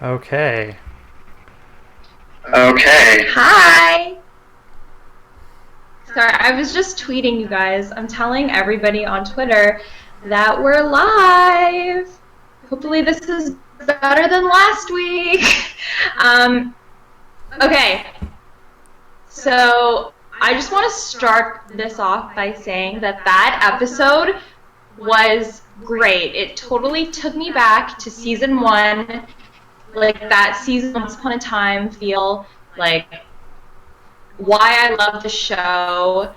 Okay. Okay. Hi! Sorry, I was just tweeting you guys. I'm telling everybody on Twitter that we're live. Hopefully this is better than last week. Okay, so I just want to start this off by saying that episode was great. It totally took me back to season 1, like that season Once Upon a Time feel, like why I love the show.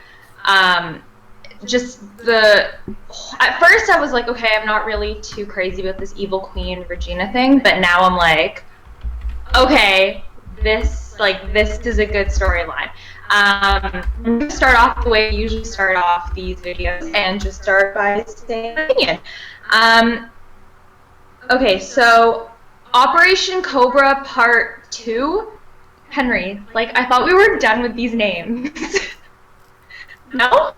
Just at first I was like, okay, I'm not really too crazy about this evil queen Regina thing, but now I'm like, okay, this is a good storyline. I'm gonna start off the way I usually start off these videos and just start by saying an opinion. Okay, so Operation Cobra Part 2. Henry, like, I thought we were done with these names. No?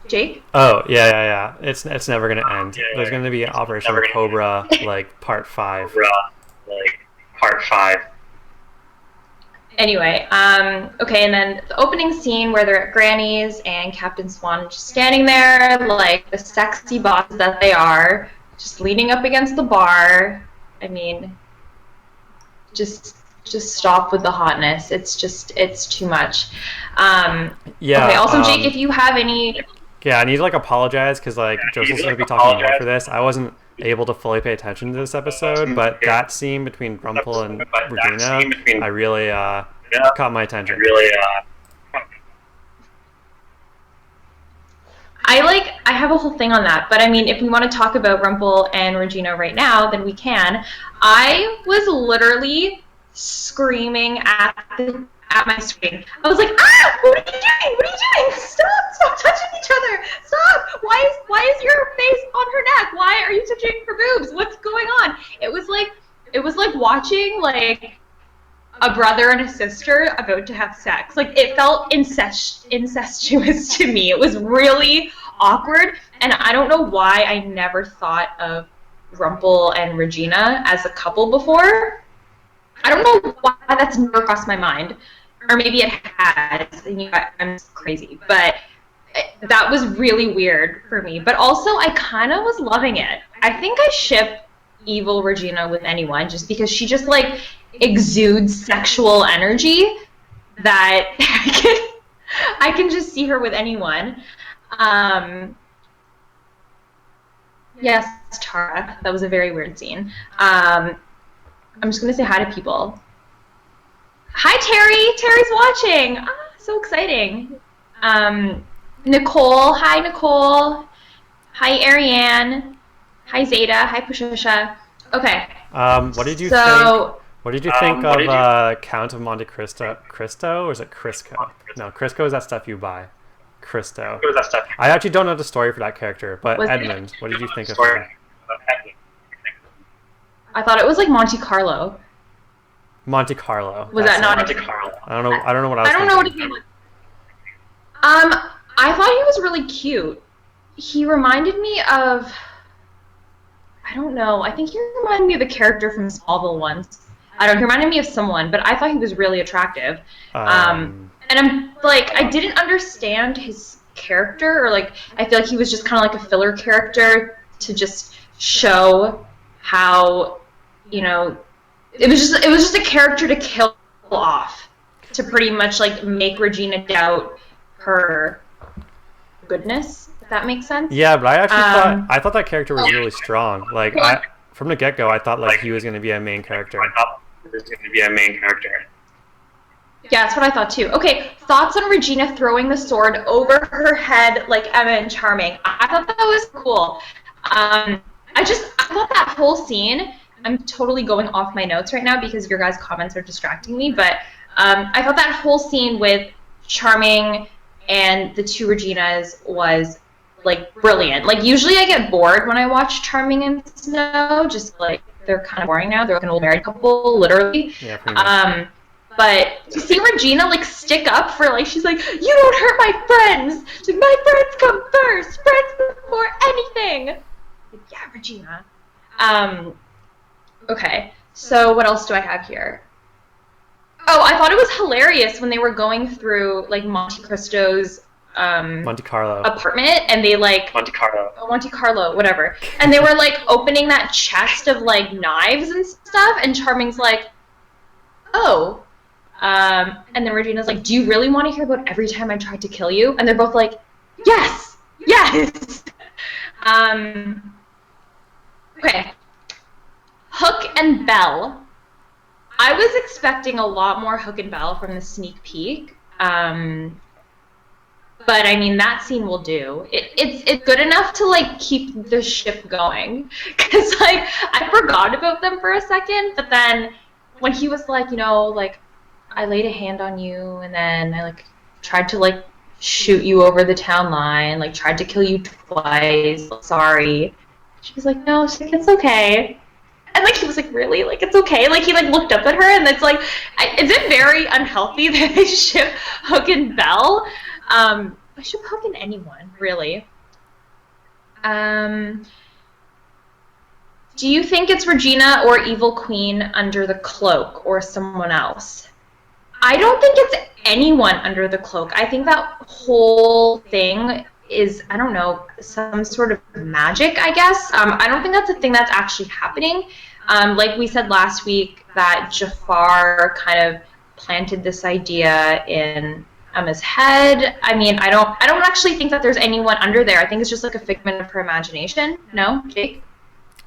Jake? Oh, yeah. It's never gonna end. There's gonna be Operation Cobra, like, Part 5. Part 5. Anyway, okay, and then the opening scene where they're at Granny's and Captain Swan just standing there, like the sexy bosses that they are, just leaning up against the bar. I mean, just stop with the hotness. It's too much. Yeah. Okay, also, Jake, if you have any... Yeah, I need to, like, apologize, because, like, Jossyl's going to be talking more for this. I wasn't able to fully pay attention to this episode, but that scene between Rumple and Regina, I really caught my attention. I have a whole thing on that, but I mean, if we want to talk about Rumple and Regina right now, then we can. I was literally screaming at my screen. I was like, ah, what are you doing? What are you doing? Stop touching each other. Stop. Why is your face on her neck? Why are you touching her boobs? What's going on? It was like watching like a brother and a sister about to have sex. Like, it felt incestuous to me. It was really awkward, and I don't know why I never thought of Rumple and Regina as a couple before. I don't know why that's never crossed my mind. Or maybe it has. You know, I'm crazy. But that was really weird for me. But also, I kind of was loving it. I think I ship evil Regina with anyone just because she just, like, exudes sexual energy that I can just see her with anyone. Yes, Tara. That was a very weird scene. I'm just going to say hi to people. Hi, Terry. Terry's watching. Ah, so exciting. Nicole. Hi, Nicole. Hi, Ariane. Hi, Zeta. Hi, Patricia. Okay. What did you think? What did you think of Count of Monte Cristo? Cristo, or is it Crisco? No, Crisco is that stuff you buy. Cristo. I actually don't know the story for that character, but Edmund, what did you think of him? I thought it was like Monte Carlo. Monte Carlo. Was that not Monte Carlo? I don't know what I was thinking. I don't know what his name was. I thought he was really cute. He reminded me of... I don't know. I think he reminded me of the character from Smallville once. I don't know. He reminded me of someone, but I thought he was really attractive. And I'm like, I didn't understand his character, or like, I feel like he was just kind of like a filler character to just show how, you know, it was just a character to kill off, to pretty much like make Regina doubt her goodness. If that makes sense. Yeah, but I actually thought that character was really strong. Like, from the get-go, I thought like he was going to be a main character. Yeah, that's what I thought too. Okay, thoughts on Regina throwing the sword over her head like Emma and Charming. I thought that was cool. I thought that whole scene, I'm totally going off my notes right now because your guys' comments are distracting me, but I thought that whole scene with Charming and the two Reginas was like brilliant. Like, usually I get bored when I watch Charming and Snow, just like they're kind of boring now. They're like an old married couple, literally. Yeah, pretty much. But to see Regina like stick up for, like, she's like, you don't hurt my friends. She's like, my friends come first. Friends before anything. Like, yeah, Regina. Okay, so what else do I have here? Oh, I thought it was hilarious when they were going through like Monte Cristo's Monte Carlo apartment, and they like Monte Carlo, whatever, and they were like opening that chest of like knives and stuff, and Charming's like, oh, and then Regina's like, do you really want to hear about every time I tried to kill you? And they're both like, yes, yes. Okay, Hook and Belle. I was expecting a lot more Hook and Belle from the sneak peek. But I mean, that scene will do. It's good enough to like keep the ship going. Cause like I forgot about them for a second, but then when he was like, you know, like I laid a hand on you, and then I like tried to like shoot you over the town line, like tried to kill you twice. Sorry. She was like, no, she's like, it's okay. And like he was like, really? Like it's okay? Like he like looked up at her, and it's like, is it very unhealthy that they ship Hook and Belle? I ship Hook and anyone, really. Do you think it's Regina or Evil Queen under the cloak, or someone else? I don't think it's anyone under the cloak. I think that whole thing is, I don't know, some sort of magic, I guess. I don't think that's a thing that's actually happening. Like we said last week, that Jafar kind of planted this idea in Emma's head. I mean, I don't actually think that there's anyone under there. I think it's just like a figment of her imagination. No, Jake?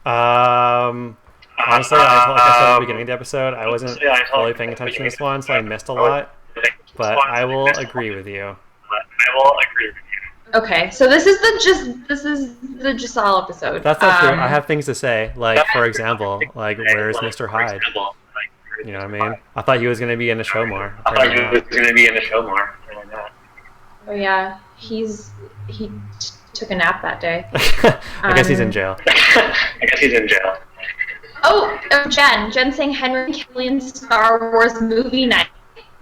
Honestly, like I said at the beginning of the episode, I wasn't really paying attention to this one, so I missed a lot. But I will agree with you. Okay, so this is the Jossyl episode. That's not true. I have things to say. Like, for example, like, where's Mr. Hyde? You know what I mean? I thought he was going to be in the show more. Oh yeah, he took a nap that day. I guess he's in jail. Oh, Jen saying Henry Killian's Star Wars movie night.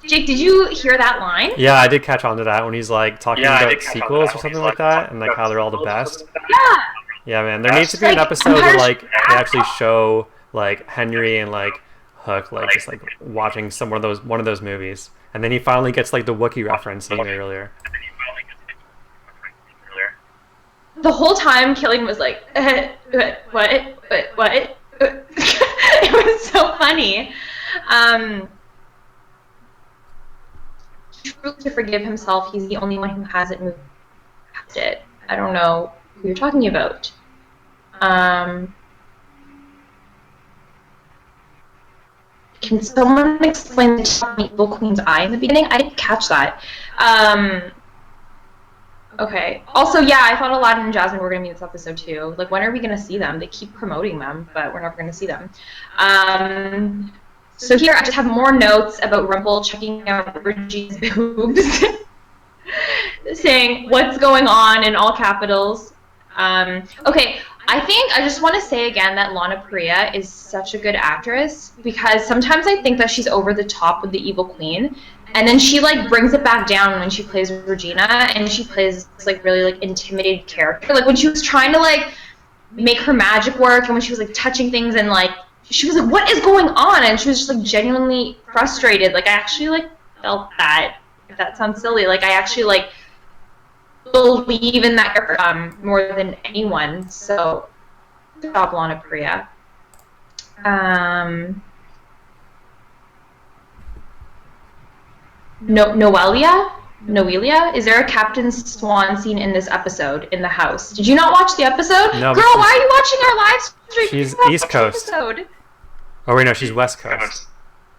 Jake, did you hear that line? Yeah, I did catch on to that when he's like talking about sequels or something like that, and like how they're all the best. Yeah. Yeah, man. There needs to be an episode where like they actually show like Henry and like Hook like just like watching one of those movies, and then he finally gets like the Wookiee reference he made earlier. The whole time, Killian was like, what? It was so funny. To forgive himself, he's the only one who hasn't moved past it. I don't know who you're talking about. Can someone explain the Evil Queen's eye in the beginning? I didn't catch that. Okay. Also, yeah, I thought Aladdin and Jasmine were going to be in this episode too. Like, when are we going to see them? They keep promoting them, but we're never going to see them. So here I just have more notes about Rumple checking out Regina's boobs, saying what's going on in all capitals. Okay, I just want to say again that Lana Parrilla is such a good actress, because sometimes I think that she's over the top with the Evil Queen, and then she like brings it back down when she plays Regina, and she plays this like really like intimidated character. Like when she was trying to like make her magic work, and when she was like touching things, and like she was like, what is going on? And she was just like genuinely frustrated. Like I actually like felt that, if that sounds silly, like I actually like believe in that character more than anyone. So good job, Lana Parrilla. Noelia? Is there a Captain Swan scene in this episode in the house? Did you not watch the episode? No. Girl, why are you watching our live stream? She's East Coast. Oh wait, no, she's West Coast.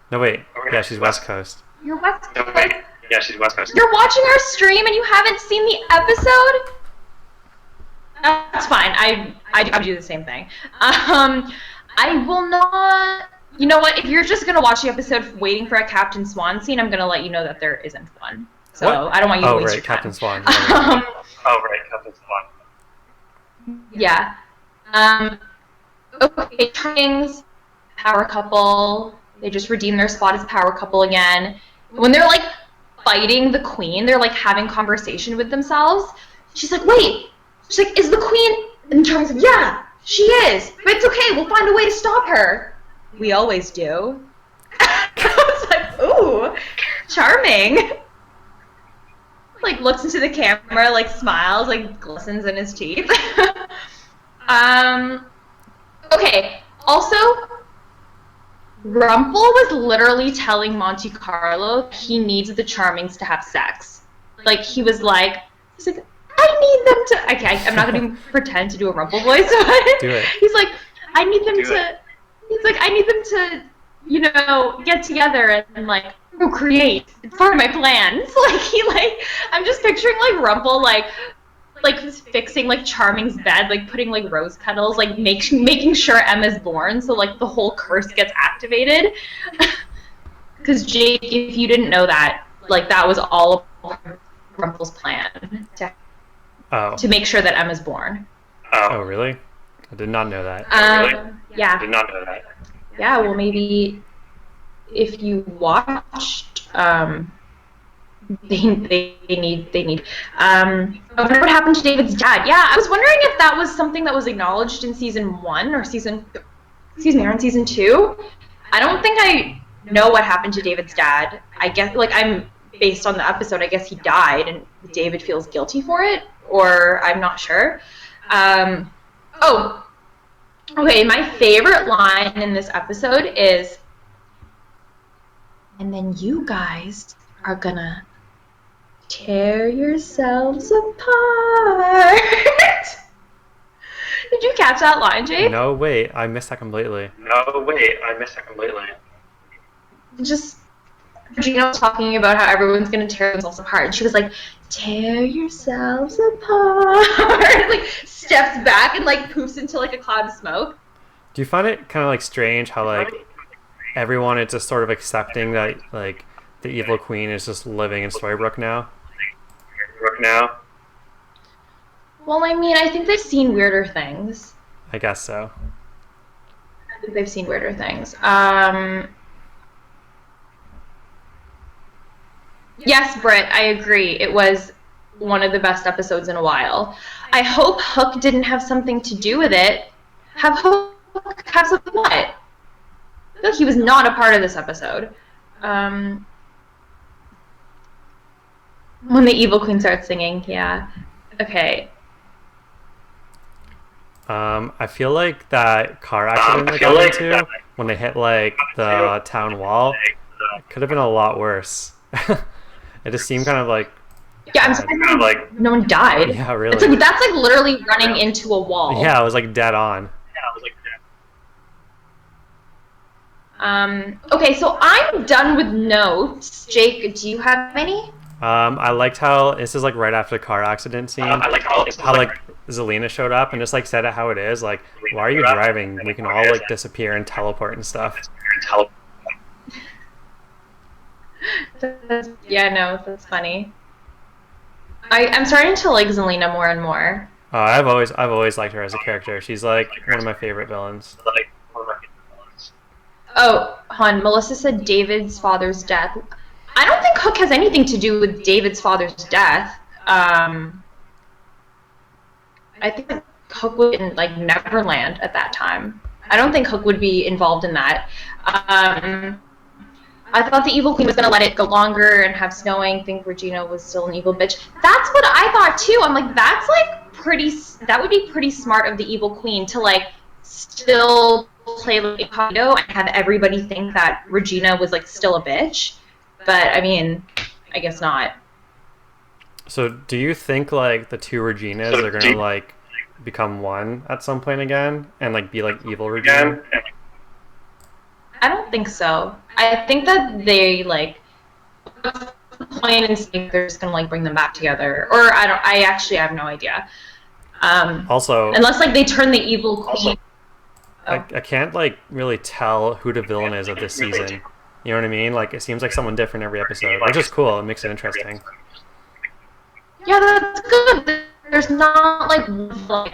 No wait, yeah, she's West Coast. You're West Coast? Yeah, she's West Coast. You're watching our stream and you haven't seen the episode? That's fine. I do the same thing. I will not. You know what? If you're just gonna watch the episode waiting for a Captain Swan scene, I'm gonna let you know that there isn't one. So what? I don't want you to waste right, your time. Captain Swan. Captain Swan. Yeah. Okay, Trainings, power couple. They just redeem their spot as power couple again. When they're like fighting the queen, they're like having conversation with themselves. She's like, wait. She's like, is the queen? And Charming's like, yeah, she is. But it's okay. We'll find a way to stop her. we always do. I was like, ooh, charming. Like, looks into the camera, like, smiles, like, glistens in his teeth. Okay, also, Rumple was literally telling Monte Carlo he needs the Charmings to have sex. Like, he's like, I need them to. Okay, I'm not going to pretend to do a Rumple voice. Do it. He's like, I need them to. He's like, I need them to, you know, get together and like procreate. It's part of my plan. So like I'm just picturing like Rumple like fixing like Charming's bed, like putting like rose petals, like making sure Emma's born, so like the whole curse gets activated. Because Jake, if you didn't know that, like that was all of Rumple's plan to make sure that Emma's born. Oh, really? I did not know that. Really? Yeah. I did not know that. Yeah, well, maybe if you watched, they need. I wonder what happened to David's dad. Yeah, I was wondering if that was something that was acknowledged in season 1 or season 2. I don't think I know what happened to David's dad. I guess, like, I'm based on the episode, I guess he died and David feels guilty for it, or I'm not sure. Okay, my favorite line in this episode is, and then you guys are gonna tear yourselves apart. Did you catch that line, Jake? No, wait, I missed that completely. Just, Regina was talking about how everyone's gonna tear themselves apart, and she was like, tear yourselves apart. Like, steps back and like poofs into like a cloud of smoke. Do you find it kind of like strange how like everyone is just sort of accepting that like the evil queen is just living in Storybrooke now? Well, I mean, I think they've seen weirder things. I guess so. I think they've seen weirder things. Yes, Britt, I agree. It was one of the best episodes in a while. I hope Hook didn't have something to do with it. Have Hook have something what? I feel like he was not a part of this episode. When the evil queen starts singing, yeah. Okay. I feel like that car accident they got into when they hit like the town wall could have been a lot worse. It just seemed kind of like. Yeah, I'm surprised no one died. Yeah, really. It's like, that's like literally running into a wall. Yeah, it was like dead on. Okay, so I'm done with notes. Jake, do you have any? I liked how this is like right after the car accident scene. How like Zelina showed up and just like said it how it is. Like, why are you driving? We can all like disappear and teleport and stuff. Yeah, no, that's funny. I'm starting to like Zelina more and more. I've always liked her as a character. She's like one of my favorite villains. Oh, hon, Melissa said David's father's death. I don't think Hook has anything to do with David's father's death. I think Hook was in like Neverland at that time. I don't think Hook would be involved in that. I thought the evil queen was gonna let it go longer and have snowing. Think Regina was still an evil bitch. That's what I thought too. I'm like, that's like that would be pretty smart of the evil queen to like still play like incognito and have everybody think that Regina was like still a bitch. But I mean, I guess not. So do you think like the two Reginas are gonna like become one at some point again and like be like evil Regina? I don't think so. I think that they like what's the point in saying they're just gonna like bring them back together, or I actually have no idea. Also, unless like they turn the evil queen. I can't like really tell who the villain is of this season. You know what I mean? Like it seems like someone different every episode, which is cool. It makes it interesting. Yeah, that's good. There's not like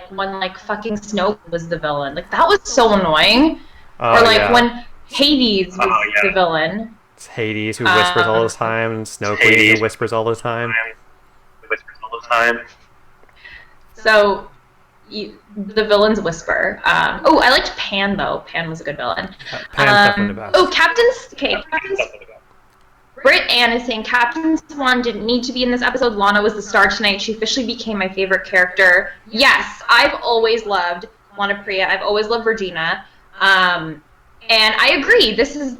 one like fucking Snow was the villain. Like that was so annoying. Or like when Hades was the villain. It's Hades who whispers all the time, and Snow Queen who whispers all the time. So, the villain's whisper. I liked Pan though. Pan was a good villain. Pan's definitely the best. Captain's Britt Ann is saying Captain Swan didn't need to be in this episode. Lana was the star tonight. She officially became my favorite character. Yes, I've always loved Lana Priya. I've always loved Regina. And I agree. This is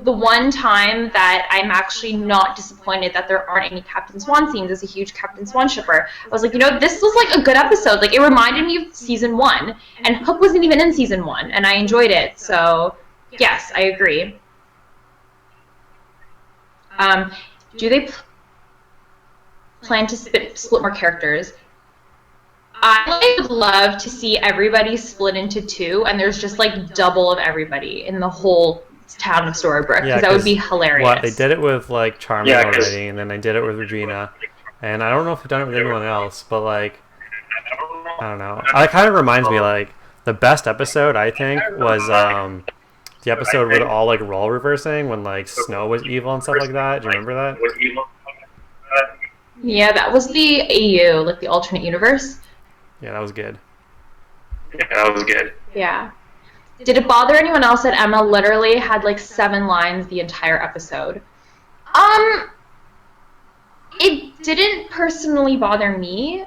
the one time that I'm actually not disappointed that there aren't any Captain Swan scenes. As a huge Captain Swan shipper, I was like, this was like a good episode. Like, it reminded me of season 1, and Hook wasn't even in season 1, and I enjoyed it. So, yes, I agree. Do they plan to split more characters? I would love to see everybody split into 2, and there's just like double of everybody in the whole town of Storybrooke, because that would be hilarious. What, they did it with like Charming already, and then they did it with Regina, and I don't know if they've done it with anyone else, but like, I don't know. It kind of reminds me, like, the best episode I think was the episode with all like role reversing, when like Snow was evil and stuff like that. Do you remember that? Yeah, that was the AU, like the alternate universe. Yeah, that was good. Yeah. Did it bother anyone else that Emma literally had like 7 lines the entire episode? It didn't personally bother me,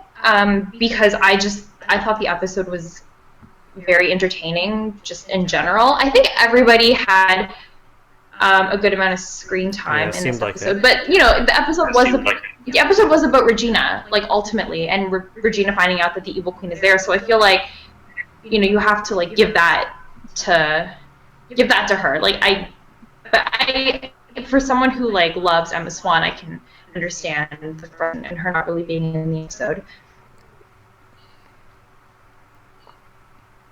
because I thought the episode was very entertaining just in general. I think everybody had a good amount of screen time in this episode. But the episode was about Regina, like, ultimately, and Regina finding out that the Evil Queen is there. So I feel like you have to like give that to her. Like, for someone who like loves Emma Swan, I can understand the front and her not really being in the episode.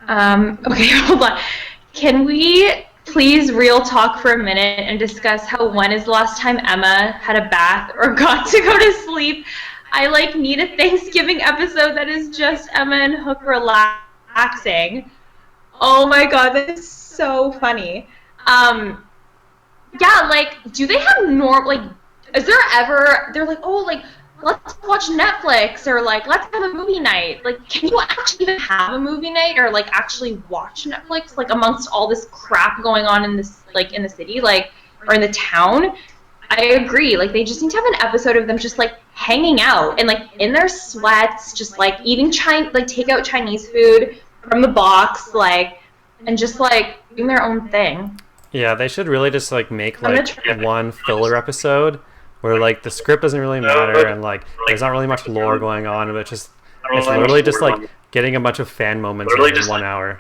Okay, hold on. Can we please real talk for a minute and discuss when is the last time Emma had a bath or got to go to sleep? I like need a Thanksgiving episode that is just Emma and Hook relaxing. Oh my god, that is so funny. Yeah, like, do they have is there ever, they're like, oh, like, let's watch Netflix, or like, let's have a movie night. Like, can you actually even have a movie night, or like actually watch Netflix, like, amongst all this crap going on in this, like, in the city, like, or in the town? I agree. Like, they just need to have an episode of them just like hanging out and like in their sweats, just like eating takeout Chinese food from the box, like, and just like doing their own thing. Yeah, they should really just like make like one filler episode where like the script doesn't really matter, and like there's not really much lore going on, but it's literally just like getting a bunch of fan moments in 1 hour.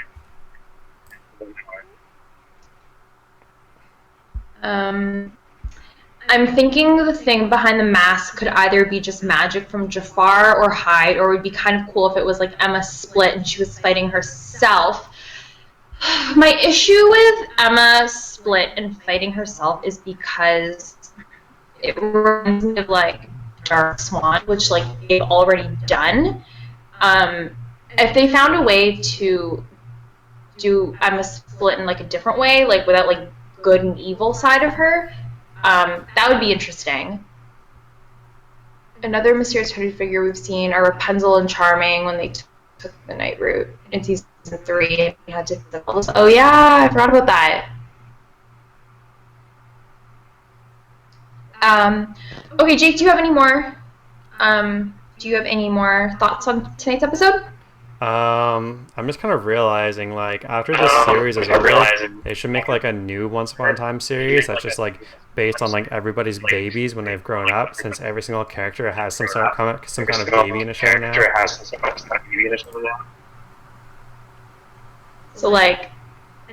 I'm thinking the thing behind the mask could either be just magic from Jafar or Hyde, or it would be kind of cool if it was like Emma split and she was fighting herself. My issue with Emma split and fighting herself is because it reminds me of like Dark Swan, which like they've already done. If they found a way to do Emma split in like a different way, like without like good and evil side of her, that would be interesting. Another mysterious hooded figure we've seen are Rapunzel and Charming when they took the night route in season 3. We had to. Oh yeah, I forgot about that. Okay, Jake, do you have any more? Do you have any more thoughts on tonight's episode? I'm just kind of realizing, like, after this series is over, they should make like a new Once Upon a Time series that's just like based on like everybody's babies when they've grown up, since every single character has some kind of baby in the show now. So like,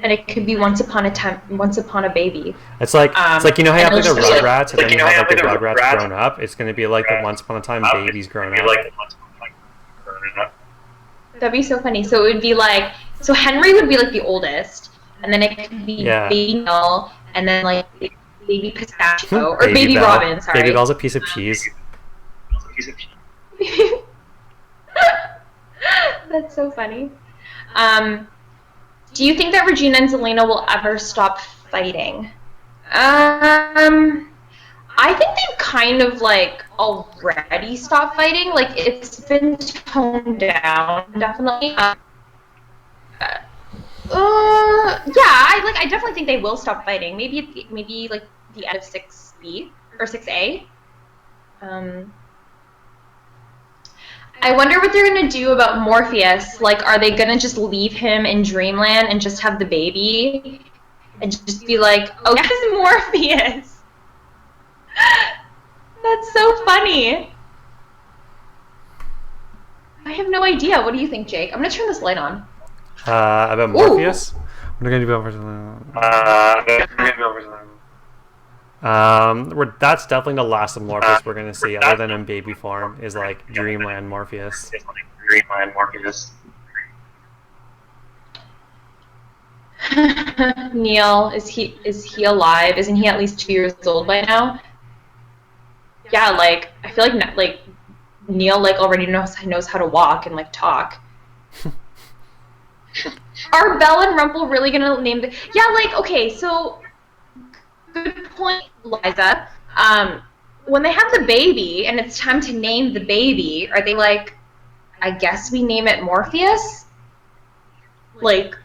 and it could be Once Upon a Baby. It's like you know how you have like the Rugrats, and then you have like the Rugrats grown up. It's gonna be like the Once Upon a Time babies grown up. That'd be so funny. So it would be like, so Henry would be like the oldest, and then it could be Baby Belle, and then like Baby Pistachio, or Baby Belle. Robin, sorry. Baby Belle's a piece of cheese. That's so funny. Do you think that Regina and Zelena will ever stop fighting? I I think they've kind of like already stopped fighting. Like it's been toned down, definitely. I definitely think they will stop fighting. Maybe like the end of 6B or 6A. I wonder what they're gonna do about Morpheus. Like, are they gonna just leave him in Dreamland and just have the baby, and just be like, "Oh, yes, Morpheus." That's so funny. I have no idea. What do you think, Jake? I'm gonna turn this light on. About Morpheus? What are we gonna do about that's definitely the last of Morpheus we're gonna see, other than in baby form, is like Dreamland Morpheus. Neil, is he alive? Isn't he at least 2 years old by now? Yeah, like I feel like Neil like already knows how to walk and like talk. Are Belle and Rumple really gonna name the? Yeah, like okay, so good point, Liza. When they have the baby and it's time to name the baby, are they like, I guess we name it Morpheus? Like,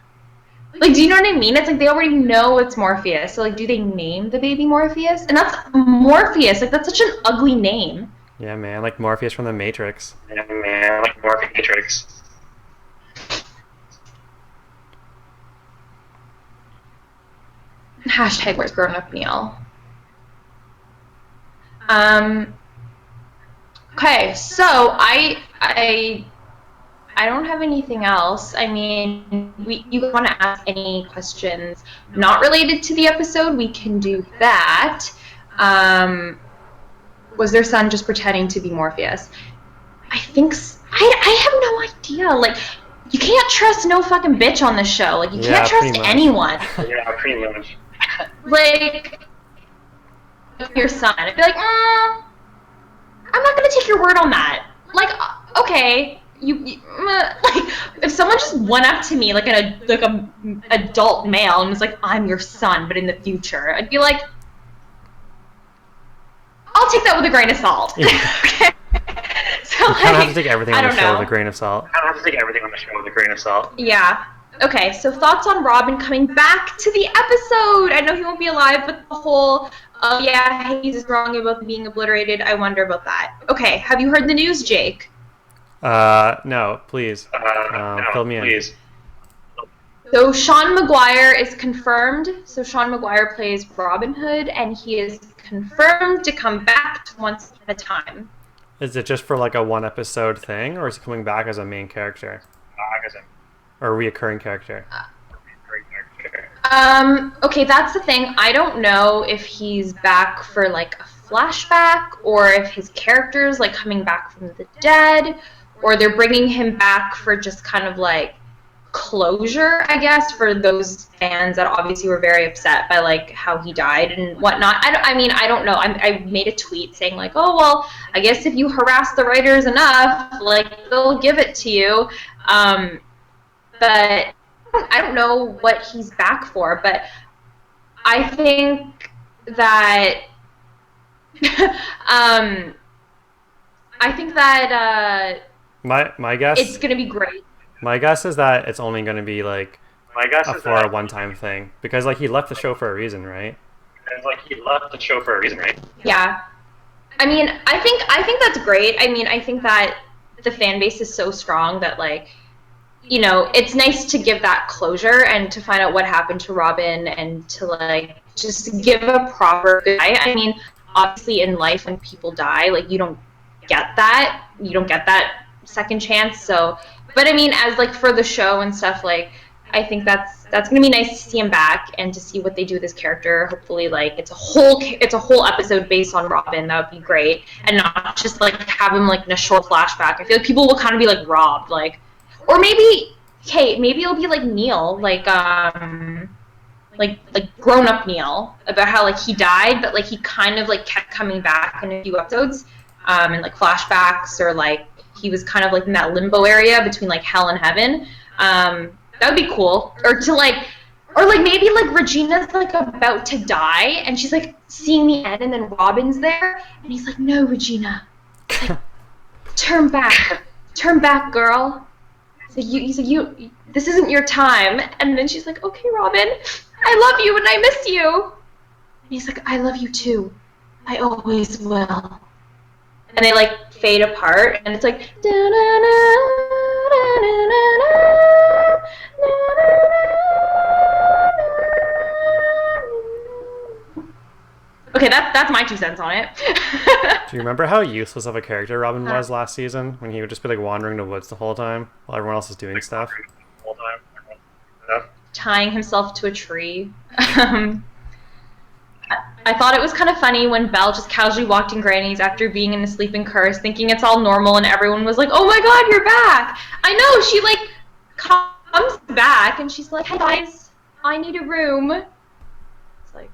do you know what I mean? It's like they already know it's Morpheus. So like, do they name the baby Morpheus? And that's Morpheus. Like that's such an ugly name. Yeah, man, like Morpheus from the Matrix. Hashtag where's grown up Neil. Okay, so I don't have anything else. I mean, you want to ask any questions not related to the episode, we can do that. Was their son just pretending to be Morpheus? I think I have no idea. Like, you can't trust no fucking bitch on this show. Like, you can't trust anyone. Yeah, pretty much. Like, your son, I'd be like, I'm not gonna take your word on that. Like, okay, like, if someone just went up to me like an adult male and was like, I'm your son, but in the future, I'd be like, I'll take that with a grain of salt. Yeah. Okay. So you kind of have to take everything on the show with a grain of salt. Yeah. Okay, so thoughts on Robin coming back to the episode? I know he won't be alive, but the whole, oh yeah, he's wrong about being obliterated, I wonder about that. Okay, have you heard the news, Jake? No, please. Fill me in. So Sean Maguire is confirmed. So Sean Maguire plays Robin Hood, and he is confirmed to come back to Once Upon a Time. Is it just for like a one episode thing, or is he coming back as a main character? Or a reoccurring character? Okay, that's the thing. I don't know if he's back for like a flashback, or if his character's like coming back from the dead, or they're bringing him back for just kind of like closure, I guess, for those fans that obviously were very upset by like how he died and whatnot. I don't know. I made a tweet saying like, oh well, I guess if you harass the writers enough, like they'll give it to you. But I don't know what he's back for. But I think that my guess, it's gonna be great. My guess is that it's only going to be like a one-time thing, because like he left the show for a reason, right? Yeah. I mean, I think that's great. I mean, I think that the fan base is so strong that like, you know, it's nice to give that closure and to find out what happened to Robin and to like just give a proper goodbye. I mean, obviously in life when people die, like you don't get that second chance. So, but I mean, as like for the show and stuff, like I think that's gonna be nice to see him back and to see what they do with his character. Hopefully, like it's a whole episode based on Robin. That would be great, and not just like have him like in a short flashback. I feel like people will kind of be like robbed, like, or maybe it'll be like Neil, like grown up Neil, about how like he died, but like he kind of like kept coming back in a few episodes, and like flashbacks, or like he was kind of like in that limbo area between like hell and heaven. That would be cool. Or Or like maybe like Regina's like about to die and she's like seeing the end and then Robin's there and he's like, no, Regina. Like, turn back, girl. He's like, you, this isn't your time. And then she's like, okay, Robin, I love you and I miss you. And he's like, I love you too. I always will. And they like fade apart and it's like, okay, that's my 2 cents on it. Do you remember how useless of a character Robin was last season? When he would just be like wandering the woods the whole time while everyone else is doing stuff? Tying himself to a tree. I thought it was kind of funny when Belle just casually walked in Granny's after being in a sleeping curse, thinking it's all normal, and everyone was like, oh my god, you're back! I know, she like comes back and she's like, hey guys, I need a room. It's like,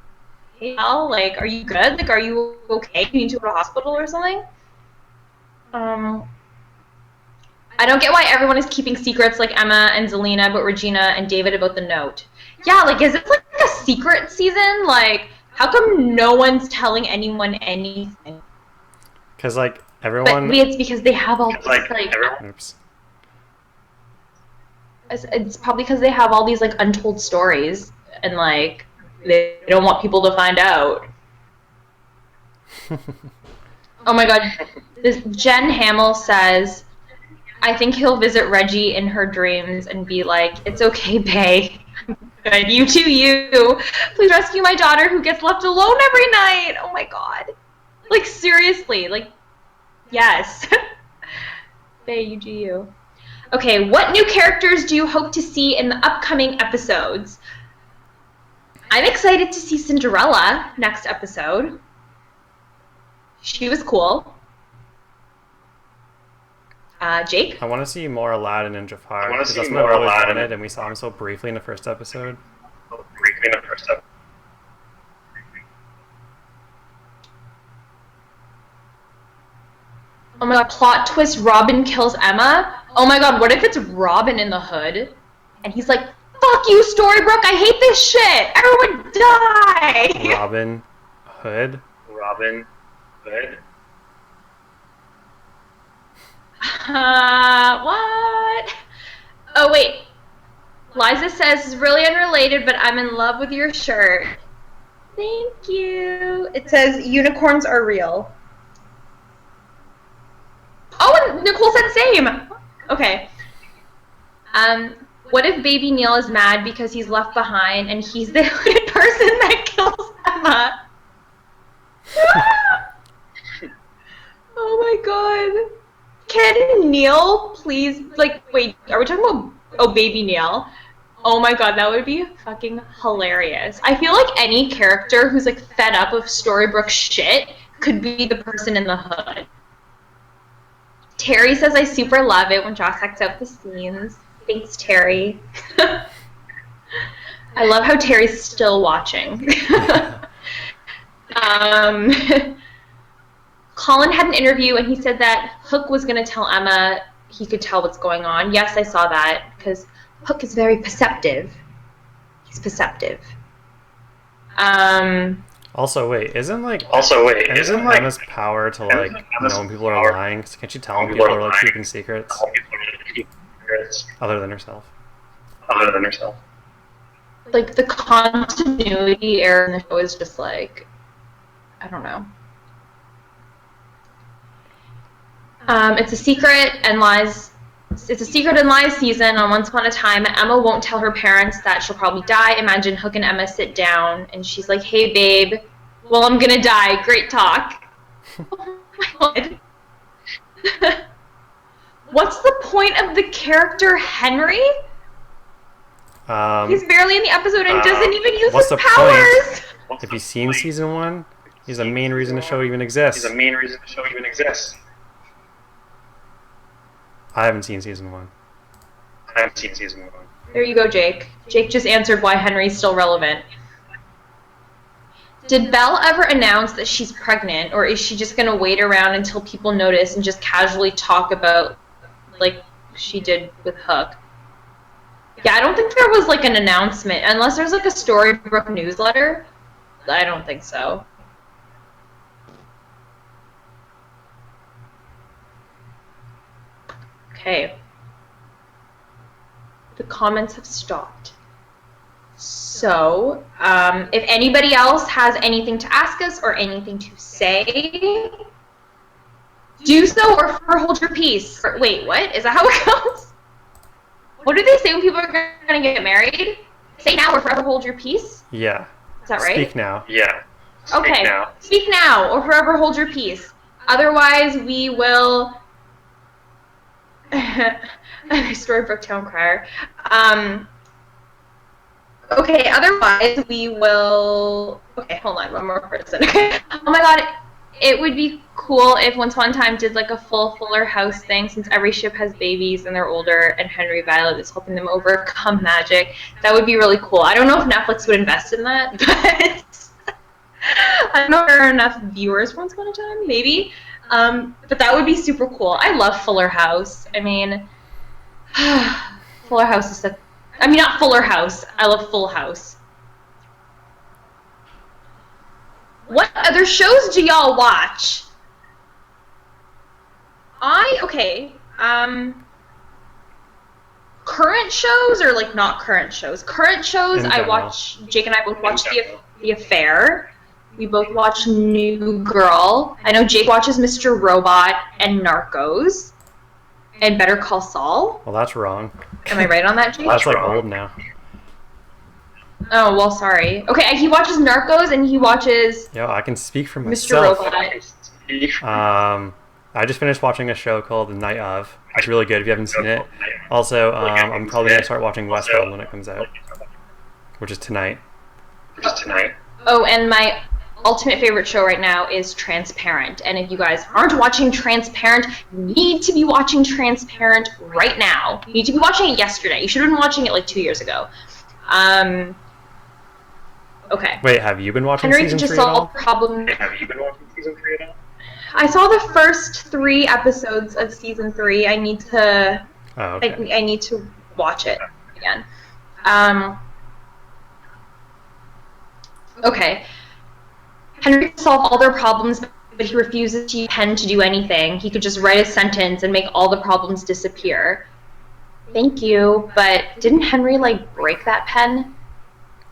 hey Belle, like, are you good? Like, are you okay? You need to go to the hospital or something? I don't get why everyone is keeping secrets like Emma and Zelina, but Regina and David about the note. Yeah, like, is this like a secret season? Like, how come no one's telling anyone anything? Because, like, everyone... But it's because they have all these, like... Oops. It's probably because they have all these, like, untold stories, and, like, they don't want people to find out. Oh my god. This Jen Hamill says, I think he'll visit Reggie in her dreams and be like, it's okay, bae. Good. You too, you. Please rescue my daughter who gets left alone every night. Oh my god. Like, seriously. Like, yes. Bae, you do you. Okay, what new characters do you hope to see in the upcoming episodes? I'm excited to see Cinderella next episode. She was cool. Jake? I want to see more Aladdin and Jafar. Because that's what I've always wanted, and we saw him so briefly in the first episode. Oh my god, plot twist, Robin kills Emma? Oh my god, what if it's Robin in the hood? And he's like, fuck you, Storybrooke, I hate this shit! Everyone die! Robin Hood? What? Oh, wait. Liza says, it's really unrelated, but I'm in love with your shirt. Thank you. It says, unicorns are real. Oh, and Nicole said same. Okay. What if Baby Neil is mad because he's left behind and he's the hooded person that kills Emma? Oh my god. Can Neil please, like, wait, are we talking about, oh, Baby Neil? Oh my god, that would be fucking hilarious. I feel like any character who's, like, fed up of Storybrooke shit could be the person in the hood. Terry says, I super love it when Joss acts out the scenes. Thanks, Terry. I love how Terry's still watching. Colin had an interview and he said that Hook was going to tell Emma he could tell what's going on. Yes, I saw that because Hook is very perceptive. He's perceptive. Also, wait, isn't Emma's power to, like, know when people are lying? Can't you tell when people are, like, keeping secrets? Other than herself. Like, the continuity error in the show is just, like, I don't know. It's a secret and lies season on Once Upon a Time. Emma won't tell her parents that she'll probably die. Imagine Hook and Emma sit down and she's like, hey babe, well I'm gonna die, great talk. Oh my god. What's the point of the character Henry? He's barely in the episode and doesn't even use his powers. If you've seen season 1, he's the main reason the show even exists. I haven't seen season 1. There you go, Jake. Jake just answered why Henry's still relevant. Did Belle ever announce that she's pregnant, or is she just going to wait around until people notice and just casually talk about, like she did with Hook? Yeah, I don't think there was like an announcement, unless there's like a Storybrooke newsletter. I don't think so. Okay. The comments have stopped. So, if anybody else has anything to ask us or anything to say, do so or hold your peace. Wait, what? Is that how it goes? What do they say when people are going to get married? Say now or forever hold your peace? Yeah. Is that right? Speak now. Yeah. Okay. Speak now or forever hold your peace. Otherwise, we will... Storybrooke Town Crier. Okay, otherwise we will... Okay, hold on, one more person. Oh my god, it would be cool if once one time did like a full Fuller House thing, since every ship has babies and they're older and Henry Violet is helping them overcome magic. That would be really cool. I don't know if Netflix would invest in that, but I don't know if there are enough viewers once upon a time, maybe. But that would be super cool. I love Fuller House. I mean, Fuller House is such... I mean, not Fuller House. I love Full House. What other shows do y'all watch? Okay. Current shows or like not current shows? Current shows, I watch, Jake and I both watch The Affair. We both watch New Girl. I know Jake watches Mr. Robot and Narcos. And Better Call Saul. Well, that's wrong. Am I right on that, Jake? That's like old now. Oh, well, sorry. Okay, he watches Narcos and he watches... Yo, I can speak for myself. Mr. Robot. I just finished watching a show called The Night Of. It's really good if you haven't seen it. Also, I'm probably going to start watching Westworld when it comes out. Which is tonight. Oh, and my ultimate favorite show right now is Transparent. And if you guys aren't watching Transparent, you need to be watching Transparent right now. You need to be watching it yesterday. You should have been watching it like 2 years ago. Okay. Wait, have you been watching Henry season 3 just at all? solved problem. Have you been watching season 3 at all? I saw the first 3 episodes of season 3. I need to. Oh, okay. I need to watch it again. Okay. Henry can solve all their problems, but he refuses to use a pen to do anything. He could just write a sentence and make all the problems disappear. Thank you, but didn't Henry, like, break that pen?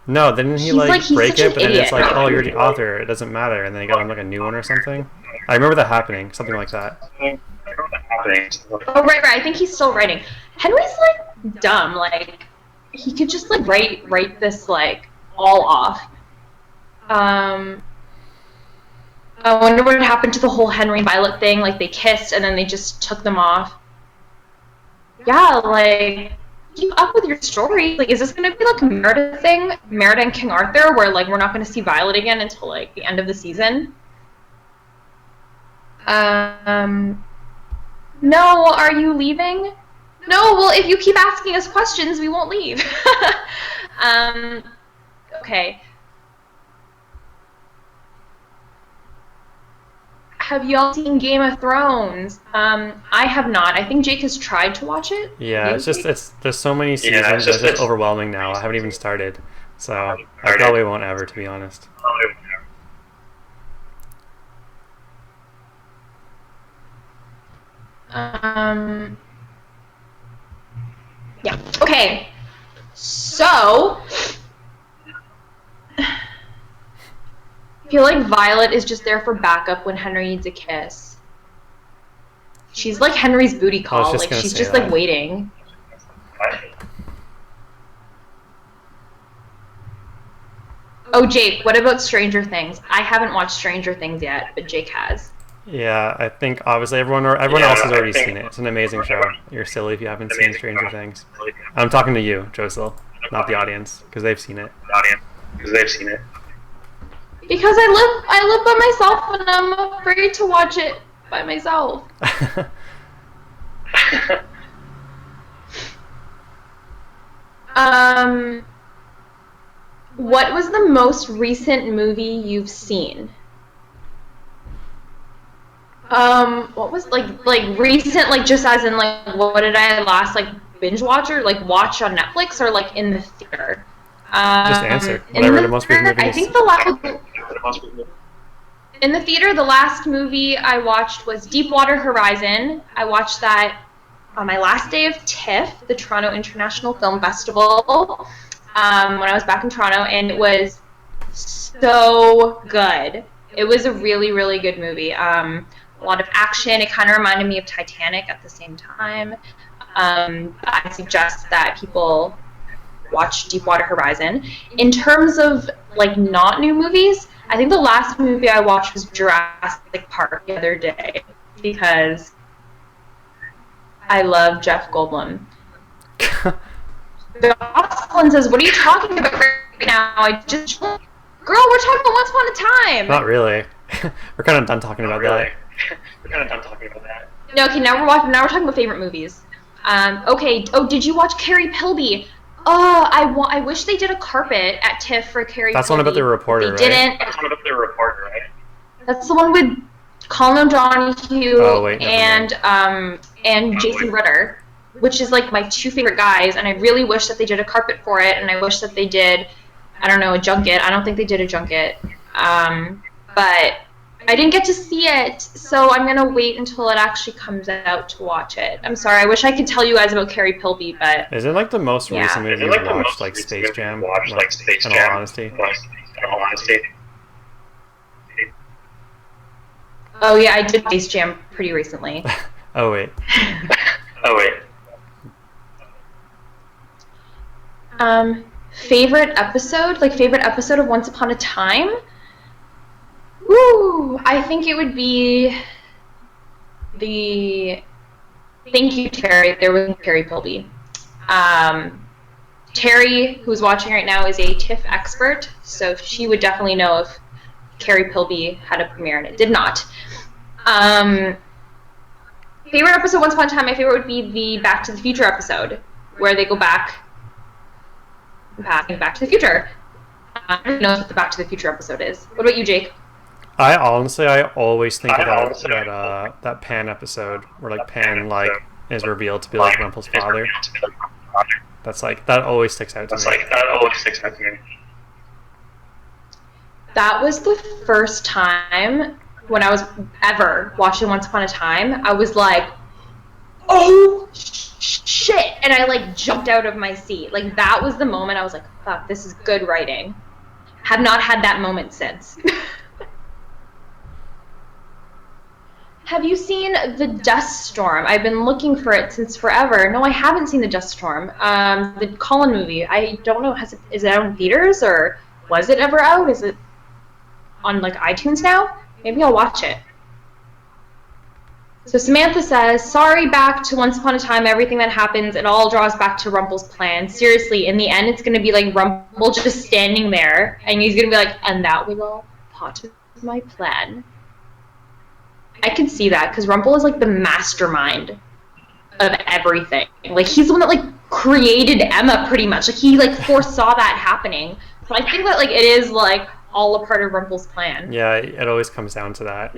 No, didn't he, He's break it, but then it's idiot. like, oh, you're the author, it doesn't matter, and then he got him, like, a new one or something? I remember that happening, something like that. Oh, right, I think he's still writing. Henry's, like, dumb, like, he could just, like, write this, like, all off. I wonder what happened to the whole Henry Violet thing, like, they kissed and then they just took them off. Yeah, like, keep up with your story. Like, is this gonna be like a Merida thing? Merida and King Arthur, where, like, we're not gonna see Violet again until, like, the end of the season? No, are you leaving? No, well, if you keep asking us questions, we won't leave. Okay. Have y'all seen Game of Thrones? I have not. I think Jake has tried to watch it. Yeah, there's so many seasons, it's just overwhelming now. I haven't even started. So, I probably won't ever, to be honest. Yeah. Okay. So, I feel like Violet is just there for backup when Henry needs a kiss. She's like Henry's booty call. Like, she's just like waiting. Oh, Jake, what about Stranger Things? I haven't watched Stranger Things yet, but Jake has. Yeah, I think obviously everyone else has already seen it. It's an amazing show. You're silly if you haven't seen Stranger Things. I'm talking to you, Jossyl, not the audience, because they've seen it. Because I live by myself and I'm afraid to watch it by myself. What was the most recent movie you've seen? What was like recent, like just as in like what did I last like binge watch or like watch on Netflix or like in the theater? Just answer. Whatever the most recent movie is. I think in the theater, the last movie I watched was Deepwater Horizon. I watched that on my last day of TIFF, the Toronto International Film Festival, when I was back in Toronto, and it was so good. It was a really, really good movie. A lot of action. It kind of reminded me of Titanic at the same time. I suggest that people watch Deepwater Horizon. In terms of like not new movies, I think the last movie I watched was Jurassic Park the other day because I love Jeff Goldblum. Jocelyn says, "What are you talking about right now?" Girl, we're talking about Once Upon a Time. Not really. We're kind of done talking about that. No, okay, now we're talking about favorite movies. Okay. Oh, did you watch Carrie Pilby? Oh, I wish they did a carpet at TIFF for Carrie Pilby. That's one about the reporter, they didn't. That's the one with Colin O'Donoghue and Jason Ritter, which is like my two favorite guys, and I really wish that they did a carpet for it, and I wish that they did, I don't know, a junket. I don't think they did a junket. But I didn't get to see it, so I'm going to wait until it actually comes out to watch it. I'm sorry, I wish I could tell you guys about Carrie Pilby, but... Is it like the most recent movie you watched, like Space Jam? In all honesty? Oh yeah, I did Space Jam pretty recently. Oh wait. Favorite episode? Like favorite episode of Once Upon a Time? Woo! I think it would be the... Thank you, Terry. There was Carrie Pilby. Terry, who's watching right now, is a TIFF expert, so she would definitely know if Carrie Pilby had a premiere, and it did not. Favorite episode Once Upon a Time, my favorite would be the Back to the Future episode, where they go back to the future. I don't know what the Back to the Future episode is. What about you, Jake? I always think about that Pan episode where like Pan like is revealed to be like Rumpel's father. That's like that always sticks out to me. That was the first time when I was ever watching Once Upon a Time. I was like, oh shit, and I like jumped out of my seat. Like that was the moment I was like, fuck, this is good writing. Have not had that moment since. Have you seen The Dust Storm? I've been looking for it since forever. No, I haven't seen The Dust Storm. The Colin movie. I don't know. Is it out in theaters or was it ever out? Is it on like iTunes now? Maybe I'll watch it. So Samantha says, sorry, back to Once Upon a Time, everything that happens, it all draws back to Rumpel's plan. Seriously, in the end, it's going to be like Rumpel just standing there, and he's going to be like, and that was all part of my plan. I can see that, because Rumpel is like the mastermind of everything. Like, he's the one that like created Emma pretty much. Like, he like foresaw that happening. So I think that like it is like all a part of Rumpel's plan. Yeah, it always comes down to that.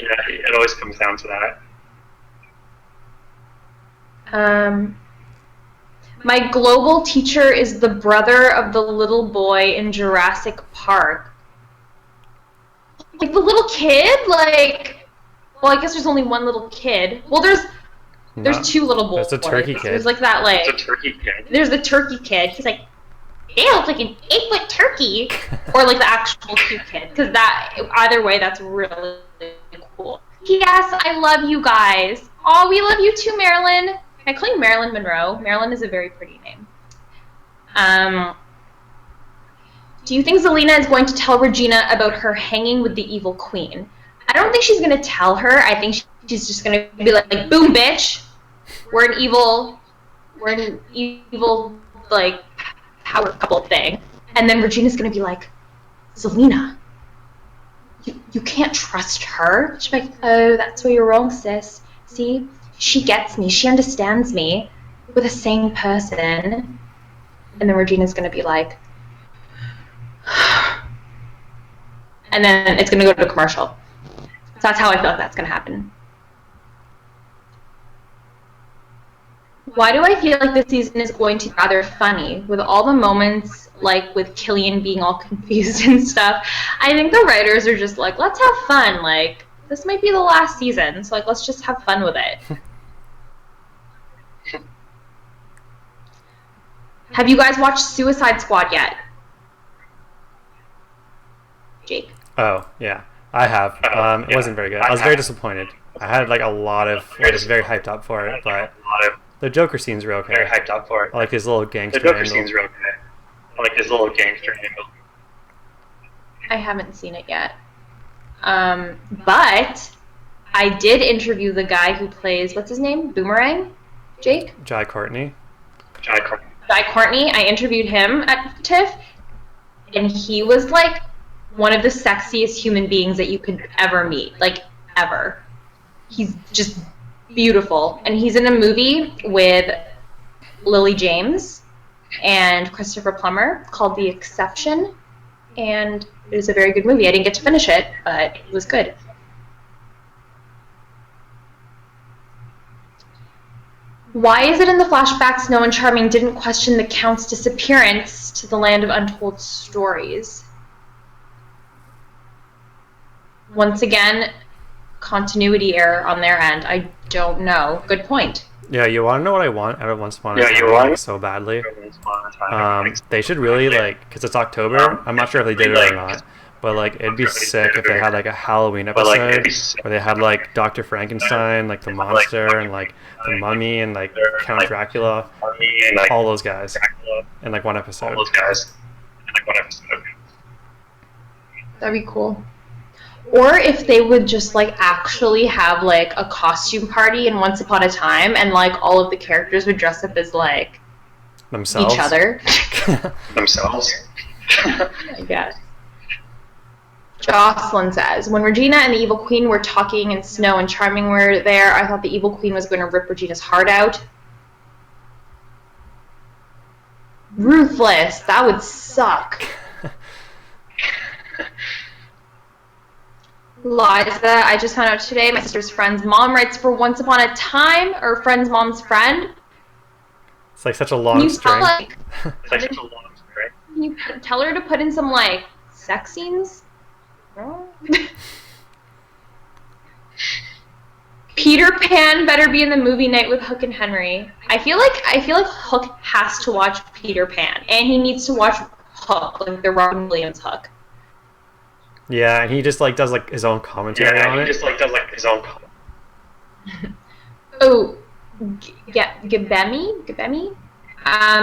My global teacher is the brother of the little boy in Jurassic Park. Like the little kid, like... Well, I guess there's only one little kid. Well, there's two little boys. There's a turkey kid. There's like that, like... There's the turkey kid. He's like, he looks like an 8-foot turkey. Or like the actual cute kid. Because that, either way, that's really cool. Yes, I love you guys. Oh, we love you too, Marilyn. I call you Marilyn Monroe. Marilyn is a very pretty name. Do you think Zelina is going to tell Regina about her hanging with the evil queen? I don't think she's going to tell her. I think she's just going to be like, boom, bitch. We're an evil, like, power couple thing. And then Regina's going to be like, Zelina, you can't trust her. She's like, oh, that's where you're wrong, sis. See? She gets me. She understands me. We're the same person. And then Regina's going to be like... and then it's going to go to a commercial. So that's how I feel like that's going to happen. Why do I feel like this season is going to be rather funny with all the moments like with Killian being all confused and stuff? I think the writers are just like, let's have fun. Like, this might be the last season, so like let's just have fun with it. Have you guys watched Suicide Squad yet? Jake? Oh, yeah. I have. It wasn't very good. I was very disappointed. I had like a lot of... I was very hyped up for it, but the Joker scenes were okay. Very hyped up for it. I like his little gangster The Joker angle. scenes were okay. I like his little gangster angle. I haven't seen it yet. But I did interview the guy who plays, what's his name? Boomerang? Jake? Jai Courtney. Jai Courtney. Guy Courtney. I interviewed him at TIFF, and he was like one of the sexiest human beings that you could ever meet, like ever. He's just beautiful, and he's in a movie with Lily James and Christopher Plummer called The Exception, and it was a very good movie. I didn't get to finish it, but it was good. Why is it in the flashbacks Snow and Charming didn't question the Count's disappearance to the land of untold stories? Once again, continuity error on their end. I don't know. Good point. Yeah, you want to know what I want out of Once Upon a Time so badly? They should really, like, because it's October, I'm not sure if they did it or not, but like it'd be sick if they had like a Halloween episode where they had like Dr. Frankenstein, like the monster, and like the mummy, and like Count Dracula, all those guys in like one episode. That'd be cool. Or if they would just like actually have like a costume party in Once Upon a Time, and like all of the characters would dress up as like themselves. Each other. Themselves. I guess. Jocelyn says, when Regina and the Evil Queen were talking and Snow and Charming were there, I thought the Evil Queen was going to rip Regina's heart out. Ruthless. That would suck. Liza, I just found out today my sister's friend's mom writes for Once Upon a Time, or friend's mom's friend. It's like such a long string. Can you tell her to put in some like sex scenes? Peter Pan better be in the movie night with Hook and Henry. I feel like Hook has to watch Peter Pan, and he needs to watch Hook, like the Robin Williams Hook. Yeah, and he just like does like his own commentary on it. Oh, Gabemi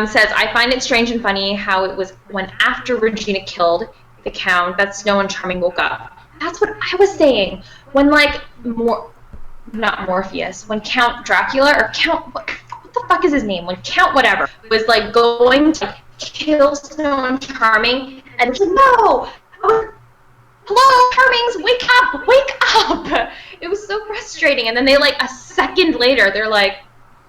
says, I find it strange and funny how it was when after Regina killed the Count that Snow and Charming woke up. That's what I was saying. When like not Morpheus, when Count Dracula or Count what the fuck is his name? When Count whatever was like going to kill Snow and Charming, and it's like no. Hello, Charmings, wake up! It was so frustrating. And then they, like, a second later, they're like,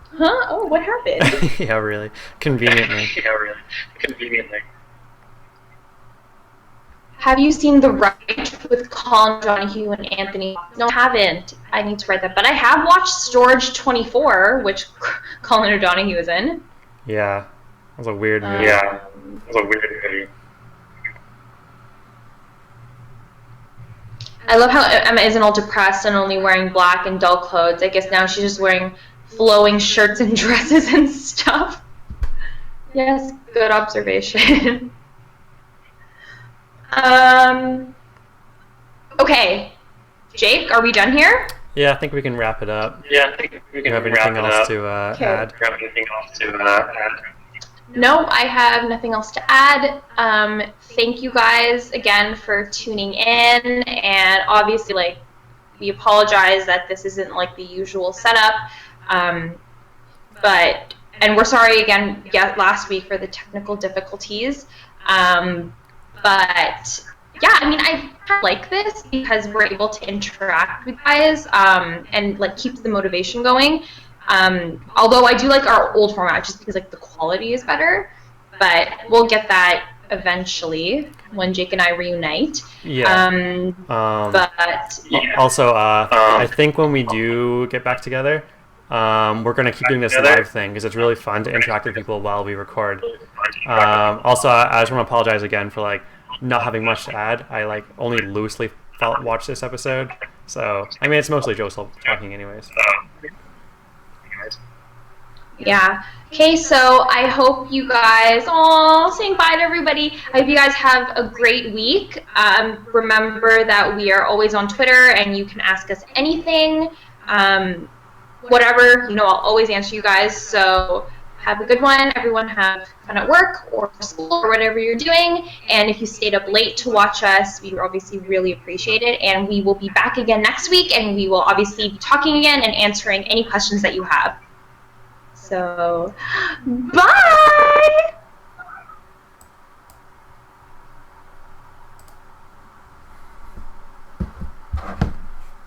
huh? Oh, what happened? Yeah, really. Conveniently. Have you seen The Right with Colin Donahue and Anthony? No, I haven't. I need to write that. But I have watched Storage 24, which Colin O'Donoghue is in. Yeah. That was a weird movie. I love how Emma isn't all depressed and only wearing black and dull clothes. I guess now she's just wearing flowing shirts and dresses and stuff. Yes, good observation. Okay. Jake, are we done here? Yeah, I think we can wrap it up. Do you have anything else to add? No, I have nothing else to add. Thank you guys again for tuning in, and obviously, like, we apologize that this isn't like the usual setup, and we're sorry again last week for the technical difficulties, but yeah, I mean, I like this because we're able to interact with you guys, and like keep the motivation going. Although I do like our old format just because like the quality is better, but we'll get that eventually when Jake and I reunite. Yeah. Also, I think when we do get back together, we're going to keep doing this live thing because it's really fun to interact with people while we record. Also, I just want to apologize again for like not having much to add. I like only loosely watched this episode, so I mean it's mostly Jossyl talking anyways. Yeah. Okay, so I hope you guys, saying bye to everybody. I hope you guys have a great week. Remember that we are always on Twitter and you can ask us anything. Whatever, I'll always answer you guys. So have a good one. Everyone have fun at work or school or whatever you're doing. And if you stayed up late to watch us, we obviously really appreciate it. And we will be back again next week, and we will obviously be talking again and answering any questions that you have. So, bye!